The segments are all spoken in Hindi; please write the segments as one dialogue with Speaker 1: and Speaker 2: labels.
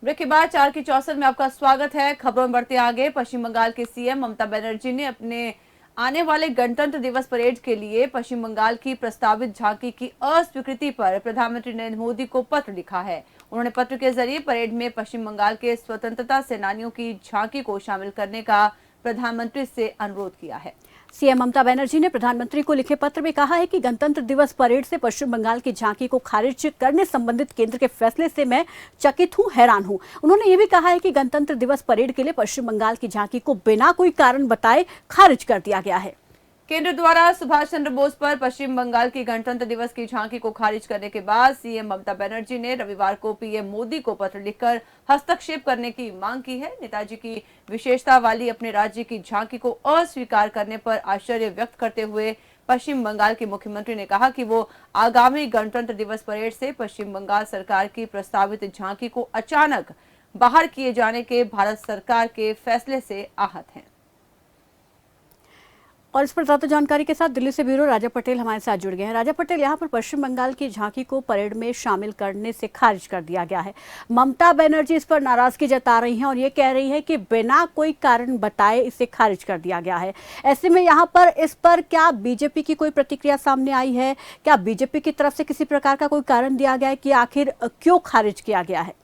Speaker 1: ब्रेक के बाद 4 की 64 में आपका स्वागत है। खबरों में बढ़ते आगे। पश्चिम बंगाल के सीएम ममता बनर्जी ने अपने आने वाले गणतंत्र दिवस परेड के लिए पश्चिम बंगाल की प्रस्तावित झांकी की अस्वीकृति पर प्रधानमंत्री नरेंद्र मोदी को पत्र लिखा है। उन्होंने पत्र के जरिए परेड में पश्चिम बंगाल के स्वतंत्रता सेनानियों की झांकी को शामिल करने का प्रधानमंत्री से अनुरोध किया है।
Speaker 2: सीएम ममता बनर्जी ने प्रधानमंत्री को लिखे पत्र में कहा है कि गणतंत्र दिवस परेड से पश्चिम बंगाल की झांकी को खारिज करने संबंधित केंद्र के फैसले से मैं चकित हूं, हैरान हूं। उन्होंने ये भी कहा है कि गणतंत्र दिवस परेड के लिए पश्चिम बंगाल की झांकी को बिना कोई कारण बताए खारिज कर दिया गया है।
Speaker 1: केंद्र द्वारा सुभाष चंद्र बोस पर पश्चिम बंगाल की गणतंत्र दिवस की झांकी को खारिज करने के बाद सीएम ममता बनर्जी ने रविवार को पीएम मोदी को पत्र लिखकर हस्तक्षेप करने की मांग की है। नेताजी की विशेषता वाली अपने राज्य की झांकी को अस्वीकार करने पर आश्चर्य व्यक्त करते हुए पश्चिम बंगाल के मुख्यमंत्री ने कहा कि वो आगामी गणतंत्र दिवस परेड से पश्चिम बंगाल सरकार की प्रस्तावित झांकी को अचानक बाहर किए जाने के भारत सरकार के फैसले से आहत हैं।
Speaker 2: और इस पर ज्यादा जानकारी के साथ दिल्ली से ब्यूरो राजा पटेल हमारे साथ जुड़ गए हैं। राजा पटेल, यहाँ पर पश्चिम बंगाल की झांकी को परेड में शामिल करने से खारिज कर दिया गया है। ममता बनर्जी इस पर नाराजगी जता रही हैं और ये कह रही है कि बिना कोई कारण बताए इसे खारिज कर दिया गया है। ऐसे में यहाँ पर इस पर क्या बीजेपी की कोई प्रतिक्रिया सामने आई है? क्या बीजेपी की तरफ से किसी प्रकार का कोई कारण दिया गया है कि आखिर क्यों खारिज किया गया है?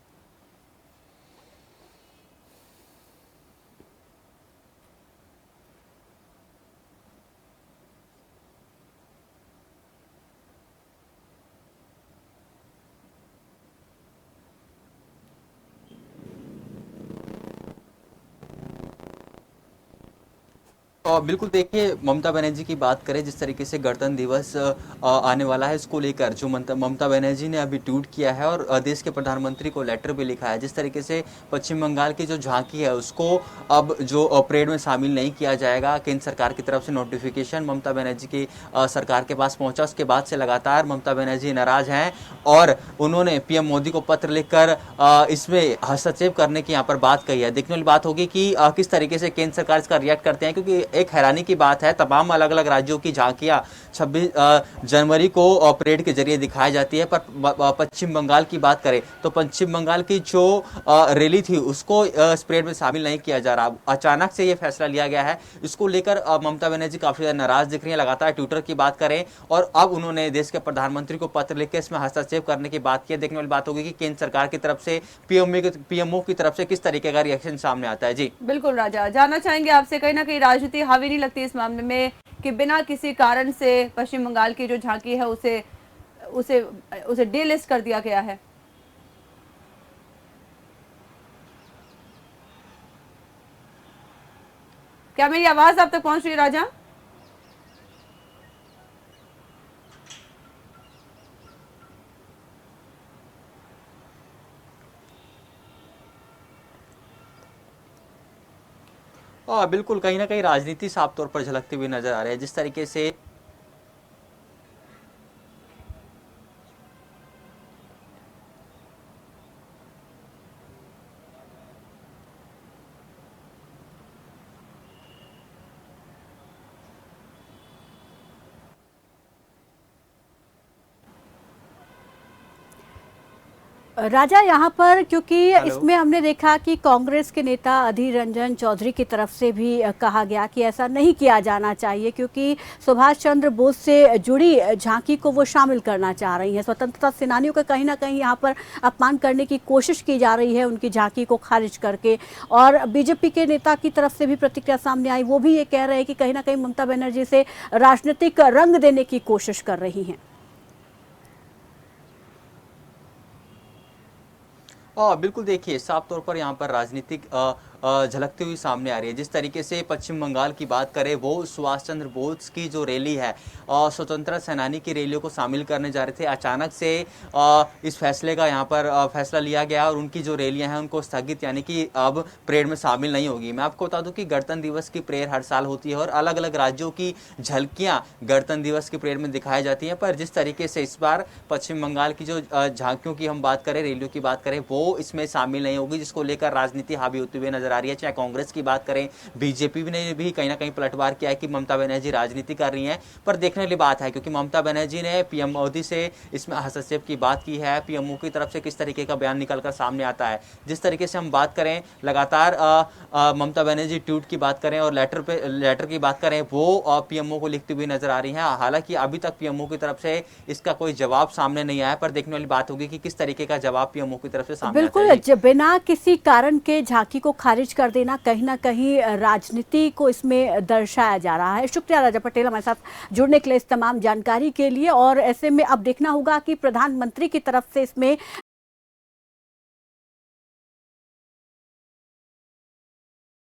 Speaker 3: और बिल्कुल देखिए, ममता बनर्जी की बात करें, जिस तरीके से गणतंत्र दिवस आने वाला है, इसको लेकर जो ममता बनर्जी ने अभी ट्वीट किया है और देश के प्रधानमंत्री को लेटर भी लिखा है। जिस तरीके से पश्चिम बंगाल की जो झांकी है उसको अब जो परेड में शामिल नहीं किया जाएगा, केंद्र सरकार की तरफ से नोटिफिकेशन ममता बनर्जी की सरकार के पास पहुंचा। उसके बाद से लगातार ममता बनर्जी नाराज हैं और उन्होंने पीएम मोदी को पत्र लिखकर इसमें हस्तक्षेप करने की यहाँ पर बात कही है। देखने वाली बात होगी कि किस तरीके से केंद्र सरकार इसका रिएक्ट करते हैं, क्योंकि एक हैरानी की बात है, तमाम अलग अलग राज्यों की झांकियां 26 जनवरी को परेड के जरिए दिखाई जाती है, पर पश्चिम बंगाल की बात करें तो पश्चिम बंगाल की जो रैली थी उसको इस परेड में शामिल नहीं किया जा रहा। अचानक से ये फैसला लिया गया है। इसको लेकर ममता बनर्जी काफी ज्यादा नाराज दिख रही है। लगातार ट्विटर की बात करें और अब उन्होंने देश के प्रधानमंत्री को पत्र लिखकर इसमें हस्तक्षेप करने की बात की है। देखने वाली बात होगी कि केंद्र सरकार की तरफ से पीएमओ की तरफ से किस तरीके का रिएक्शन सामने आता है। जी
Speaker 1: बिल्कुल राजा, जानना चाहेंगे आपसे, कहीं ना कहीं राजनीति हावी नहीं लगती इस मामले में कि बिना किसी कारण से पश्चिम बंगाल की जो झांकी है उसे उसे उसे डीलिस्ट कर दिया गया है? क्या मेरी आवाज आप तक पहुंच रही है राजा?
Speaker 3: बिल्कुल, कहीं ना कहीं राजनीति साफ तौर पर झलकती हुई नजर आ रही है। जिस तरीके से
Speaker 2: राजा, यहाँ पर क्योंकि इसमें हमने देखा कि कांग्रेस के नेता अधीर रंजन चौधरी की तरफ से भी कहा गया कि ऐसा नहीं किया जाना चाहिए, क्योंकि सुभाष चंद्र बोस से जुड़ी झांकी को वो शामिल करना चाह रही हैं। स्वतंत्रता सेनानियों का कहीं ना कहीं यहाँ पर अपमान करने की कोशिश की जा रही है उनकी झांकी को खारिज करके। और बीजेपी के नेता की तरफ से भी प्रतिक्रिया सामने आई, वो भी ये कह रहे हैं कि कहीं ना कहीं ममता बनर्जी से राजनीतिक रंग देने की कोशिश कर रही हैं।
Speaker 3: बिल्कुल देखिए, साफ तौर पर यहाँ पर राजनीतिक झलकती हुई सामने आ रही है। जिस तरीके से पश्चिम बंगाल की बात करें, वो सुभाष चंद्र बोस की जो रैली है, स्वतंत्रता सेनानी की रैलियों को शामिल करने जा रहे थे। अचानक से इस फैसले का यहाँ पर फैसला लिया गया और उनकी जो रैलियां हैं उनको स्थगित, यानी कि अब परेड में शामिल नहीं होगी। मैं आपको बता दूं कि गणतंत्र दिवस की परेड हर साल होती है और अलग अलग राज्यों की झलकियाँ गणतंत्र दिवस की परेड में दिखाई जाती हैं, पर जिस तरीके से इस बार पश्चिम बंगाल की जो झांकियों की हम बात करें, रैलियों की बात करें, वो इसमें शामिल नहीं होगी, जिसको लेकर राजनीति हावी होती हुई नजर आ रही है। चाहे कांग्रेस की बात करें, बीजेपी ने भी कहीं ना कहीं पलटवार किया है कि ममता बनर्जी राजनीति कर रही हैं, पर देखने वाली बात है क्योंकि ममता बनर्जी ने पीएम मोदी से इसमें हस्तक्षेप की बात की है। पीएमओ की तरफ से किस तरीके का बयान निकलकर सामने आता है। जिस तरीके से हम बात करें, लगातार ममता बनर्जी ट्वीट की बात करें और लेटर की बात करें, वो पीएमओ को लिखती हुई नजर आ रही हैं। हालांकि अभी तक पीएमओ की तरफ से इसका कोई जवाब सामने नहीं आया, पर देखने वाली बात होगी कि किस तरीके का जवाब पीएमओ की तरफ से सामने आता है।
Speaker 2: बिल्कुल, बिना किसी कारण के झांकी को खारिज कर देना कहीं ना कहीं राजनीति को इसमें दर्शाया जा रहा है। शुक्रिया राजा पटेल हमारे साथ जुड़ने के लिए, इस तमाम जानकारी के लिए। और ऐसे में अब देखना होगा कि प्रधानमंत्री की तरफ से इसमें